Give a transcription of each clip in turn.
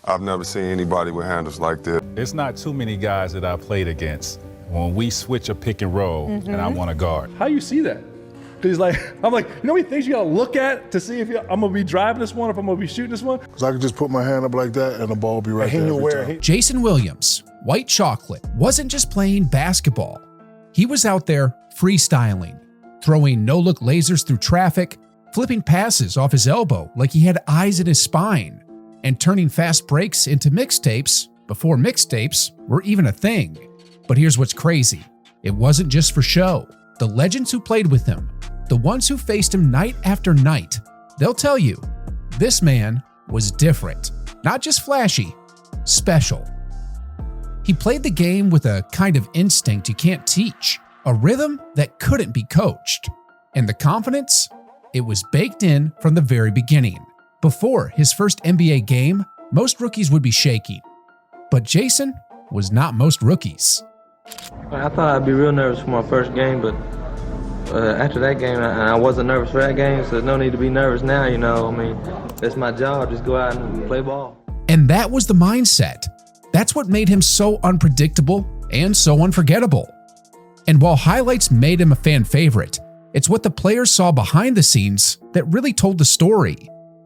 I've never seen anybody with handles like this. There's not too many guys that I played against when we switch a pick and roll and I want to guard. How you see that? Because I'm like, you know how many things you gotta look at to see if I'm gonna be driving this one, if I'm gonna be shooting this one? Because I could just put my hand up like that and the ball will be right there every time. Jason Williams, White Chocolate, wasn't just playing basketball. He was out there freestyling, throwing no-look lasers through traffic, flipping passes off his elbow like he had eyes in his spine, and turning fast breaks into mixtapes before mixtapes were even a thing. But here's what's crazy. It wasn't just for show. The legends who played with him, the ones who faced him night after night, they'll tell you, this man was different. Not just flashy, special. He played the game with a kind of instinct you can't teach, a rhythm that couldn't be coached. And the confidence? It was baked in from the very beginning. Before his first NBA game, most rookies would be shaking. But Jason was not most rookies. I thought I'd be real nervous for my first game, but after that game, I wasn't nervous for that game, so there's no need to be nervous now, you know. I mean, that's my job, just go out and play ball. And that was the mindset. That's what made him so unpredictable and so unforgettable. And while highlights made him a fan favorite, it's what the players saw behind the scenes that really told the story.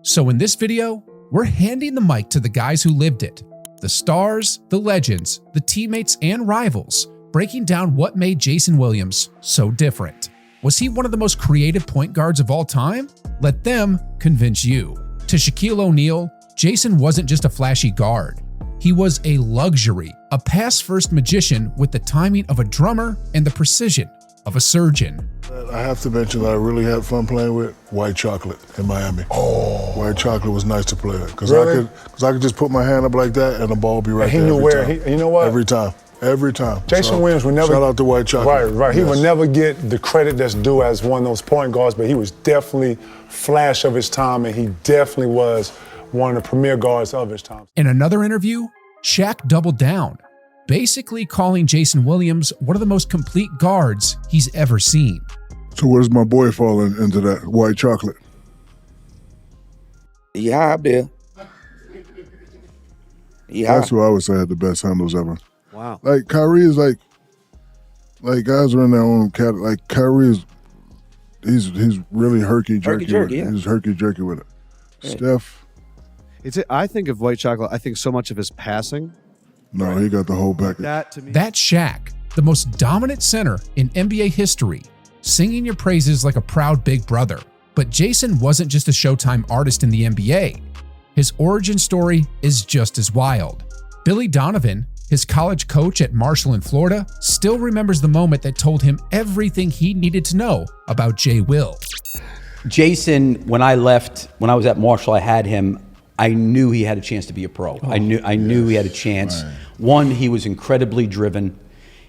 So in this video, we're handing the mic to the guys who lived it. The stars, the legends, the teammates, and rivals, breaking down what made Jason Williams so different. Was he one of the most creative point guards of all time? Let them convince you. To Shaquille O'Neal, Jason wasn't just a flashy guard. He was a luxury, a pass-first magician with the timing of a drummer and the precision of a surgeon. I have to mention that I really had fun playing with White Chocolate in Miami. Oh. White Chocolate was nice to play with. Because I could just put my hand up like that and the ball will be right there every time. You know what? Every time. Every time. Jason Williams would never... Shout out to White Chocolate. Right. He would never get the credit that's due as one of those point guards, but he was definitely flash of his time, and he definitely was one of the premier guards of his time. In another interview, Shaq doubled down, basically calling Jason Williams one of the most complete guards he's ever seen. So where does my boy fall into that? White Chocolate? Yeah, up there. Yeah. That's who I would say had the best handles ever. Wow. Like Kyrie is like guys are in their own category. Like Kyrie is, he's really herky-jerky. Yeah. He's herky-jerky with it. Yeah. Steph. I think of White Chocolate, I think so much of his passing. No, he got the whole package. That's Shaq, the most dominant center in NBA history, singing your praises like a proud big brother. But Jason wasn't just a Showtime artist in the NBA. His origin story is just as wild. Billy Donovan, his college coach at Marshall in Florida, still remembers the moment that told him everything he needed to know about Jay Will. Jason, when I left, when I was at Marshall, I had him. I knew he had a chance to be a pro. I knew he had a chance. Right. One, he was incredibly driven.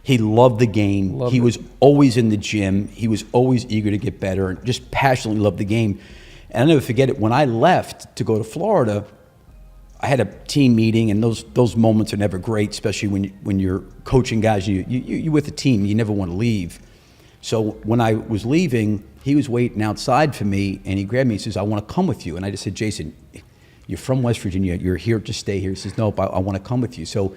He loved the game. He was always in the gym. He was always eager to get better and just passionately loved the game. And I'll never forget it. When I left to go to Florida, I had a team meeting, and those moments are never great, especially when you're coaching guys. You're with a team. You never want to leave. So when I was leaving, he was waiting outside for me, and he grabbed me and says, "I want to come with you." And I just said, "Jason, you're from West Virginia. You're here to stay here." He says, "Nope, I want to come with you." So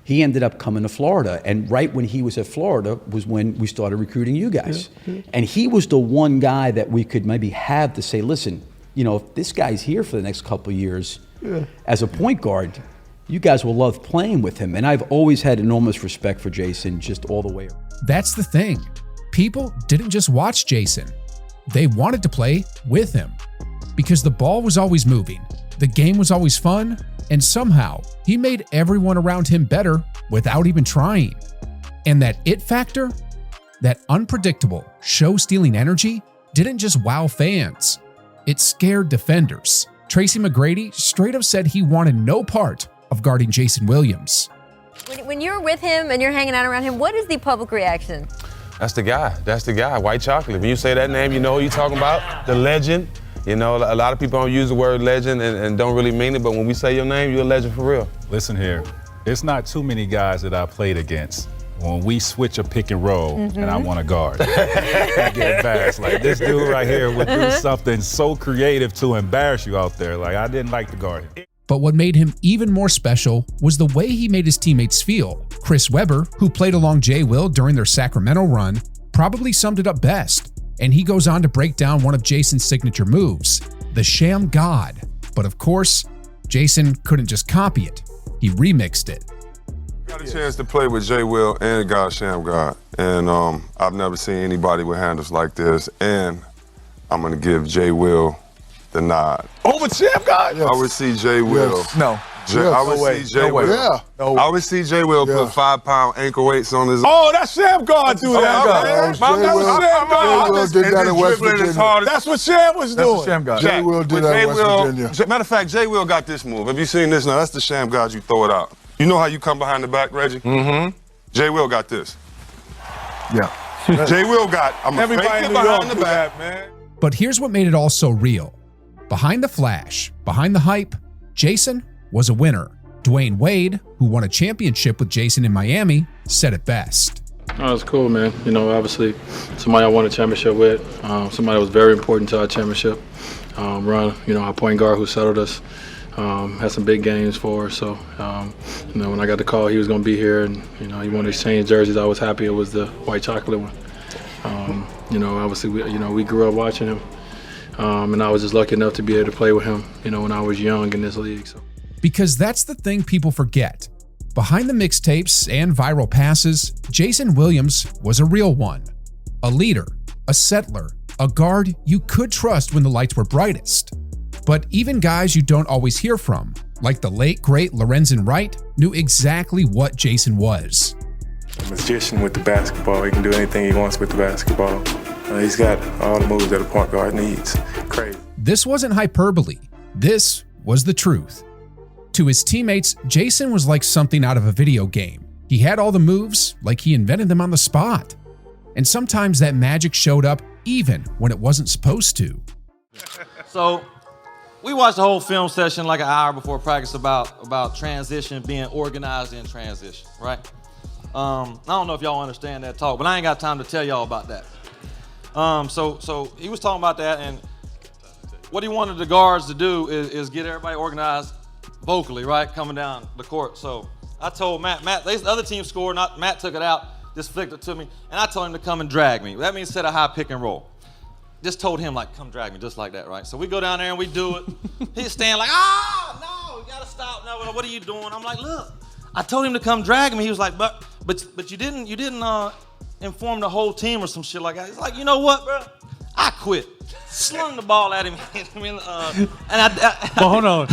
he ended up coming to Florida. And right when he was at Florida was when we started recruiting you guys. Yeah. And he was the one guy that we could maybe have to say, listen, if this guy's here for the next couple of years as a point guard, you guys will love playing with him. And I've always had enormous respect for Jason just all the way around. That's the thing. People didn't just watch Jason. They wanted to play with him because the ball was always moving. The game was always fun, and somehow he made everyone around him better without even trying. And that it factor, that unpredictable, show-stealing energy, didn't just wow fans. It scared defenders. Tracy McGrady straight up said he wanted no part of guarding Jason Williams. When you're with him and you're hanging out around him, what is the public reaction? That's the guy, White Chocolate. When you say that name, you know who you're talking about, the legend. A lot of people don't use the word legend and don't really mean it, but when we say your name, you're a legend for real. Listen here, there's not too many guys that I played against when we switch a pick and roll and I want to guard. I get embarrassed. Like, this dude right here would do something so creative to embarrass you out there. Like, I didn't like to guard him. But what made him even more special was the way he made his teammates feel. Chris Webber, who played along Jay Will during their Sacramento run, probably summed it up best. And he goes on to break down one of Jason's signature moves, the Sham God. But of course, Jason couldn't just copy it. He remixed it. Got a chance to play with Jay Will and God Sham God. And I've never seen anybody with handles like this. And I'm going to give Jay Will the nod. Over Sham God? Yes. I would see Jay Will. Yes. No. I would see Jay Will. Yeah. No. I would see Jay Will put 5-pound ankle weights on his. Oh, that's Sham God do that. Jay Will did that in West Virginia. That's what Sham was doing. That's Sham God. Jay Will did that in West Virginia. Matter of fact, Jay Will got this move. Have you seen this now? That's the Sham God, you throw it out. You know how you come behind the back, Reggie? Mm-hmm. Jay Will got this. Yeah. Jay Will got, I'm going to fake it behind the back, man. But here's what made it all so real. Behind the flash, behind the hype, Jason was a winner. Dwayne Wade, who won a championship with Jason in Miami, said it best. Oh, it's cool, man. You know, obviously, somebody I won a championship with, somebody that was very important to our championship run. You know, our point guard who settled us, had some big games for us. So, you know, when I got the call he was going to be here and, you know, he wanted to exchange jerseys, I was happy it was the white chocolate one. You know, obviously, we grew up watching him. And I was just lucky enough to be able to play with him, you know, when I was young in this league. So. Because that's the thing people forget. Behind the mixtapes and viral passes, Jason Williams was a real one. A leader, a settler, a guard you could trust when the lights were brightest. But even guys you don't always hear from, like the late, great Lorenzen Wright, knew exactly what Jason was. A magician with the basketball. He can do anything he wants with the basketball. He's got all the moves that a point guard needs. Crazy. This wasn't hyperbole. This was the truth. To his teammates, Jason was like something out of a video game. He had all the moves, like he invented them on the spot. And sometimes that magic showed up even when it wasn't supposed to. So, we watched the whole film session like an hour before practice about transition, being organized in transition, right? I don't know if y'all understand that talk, but I ain't got time to tell y'all about that. So he was talking about that, and what he wanted the guards to do is get everybody organized vocally, right, coming down the court. So I told Matt, the other team scored, Matt took it out, just flicked it to me, and I told him to come and drag me. That means set a high pick and roll. Just told him, like, come drag me, just like that, right? So we go down there and we do it. He's standing like, no, you gotta stop. No, what are you doing? I'm like, look, I told him to come drag me. He was like, but you didn't inform the whole team or some shit like that. He's like, you know what, bro? I quit. Slung the ball at him. But hold on.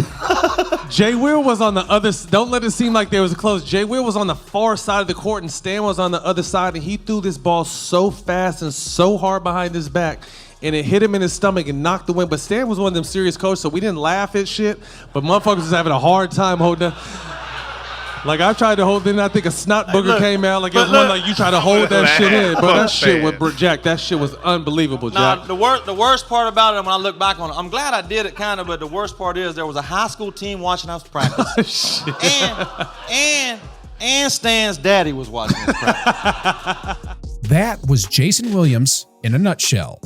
Jay Will was on the other. Don't let it seem like there was a close. Jay Will was on the far side of the court, and Stan was on the other side, and he threw this ball so fast and so hard behind his back, and it hit him in his stomach and knocked the wind. But Stan was one of them serious coaches, so we didn't laugh at shit. But motherfuckers was having a hard time holding. Like, I tried to hold it in, I think a snot booger came out. Like, it was one like you try to hold that shit in. But that shit with Jack, that shit was unbelievable, Jack. The worst part about it, when I look back on it, I'm glad I did it kind of, but the worst part is there was a high school team watching us practice. and Stan's daddy was watching us practice. That was Jason Williams in a nutshell.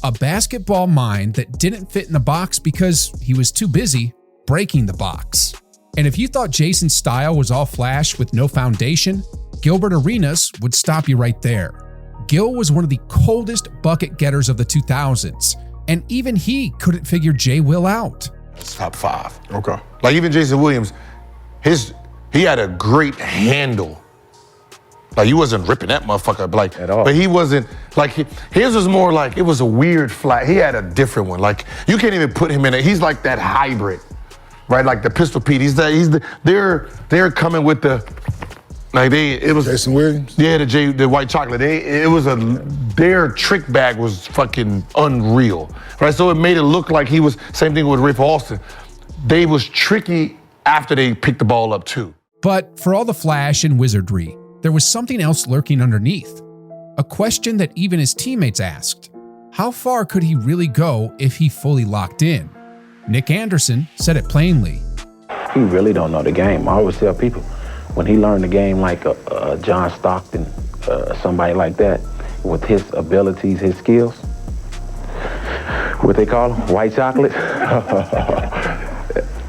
A basketball mind that didn't fit in the box because he was too busy breaking the box. And if you thought Jason's style was all flash with no foundation, Gilbert Arenas would stop you right there. Gil was one of the coldest bucket getters of the 2000s, and even he couldn't figure Jay Will out. It's top 5. Okay. Like even Jason Williams, he had a great handle. Like he wasn't ripping that motherfucker like at all. But he wasn't like his was more like it was a weird flat. He had a different one. Like you can't even put him in it. He's like that hybrid. Right, like the Pistol Pete. They're coming with the, like it was Jason Williams. Yeah, the white chocolate. Their trick bag was fucking unreal, right? So it made it look like he was same thing with Rafe Alston. They was tricky after they picked the ball up too. But for all the flash and wizardry, there was something else lurking underneath. A question that even his teammates asked: how far could he really go if he fully locked in? Nick Anderson said it plainly. He really don't know the game. I always tell people, when he learned the game like John Stockton, somebody like that, with his abilities, his skills, what they call them, white chocolate.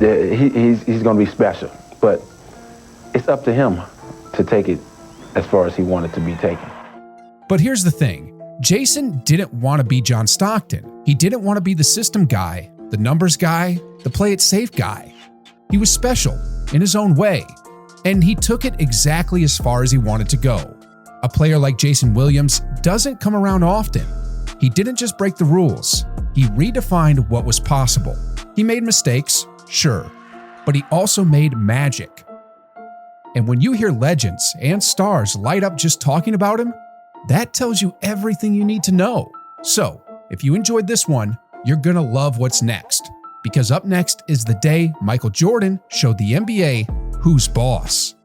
he's going to be special. But it's up to him to take it as far as he wanted to be taken. But here's the thing. Jason didn't want to be John Stockton. He didn't want to be the system guy, the numbers guy, the play it safe guy. He was special in his own way, and he took it exactly as far as he wanted to go. A player like Jason Williams doesn't come around often. He didn't just break the rules. He redefined what was possible. He made mistakes, sure, but he also made magic. And when you hear legends and stars light up just talking about him, that tells you everything you need to know. So, if you enjoyed this one, you're gonna love what's next. Because up next is the day Michael Jordan showed the NBA who's boss.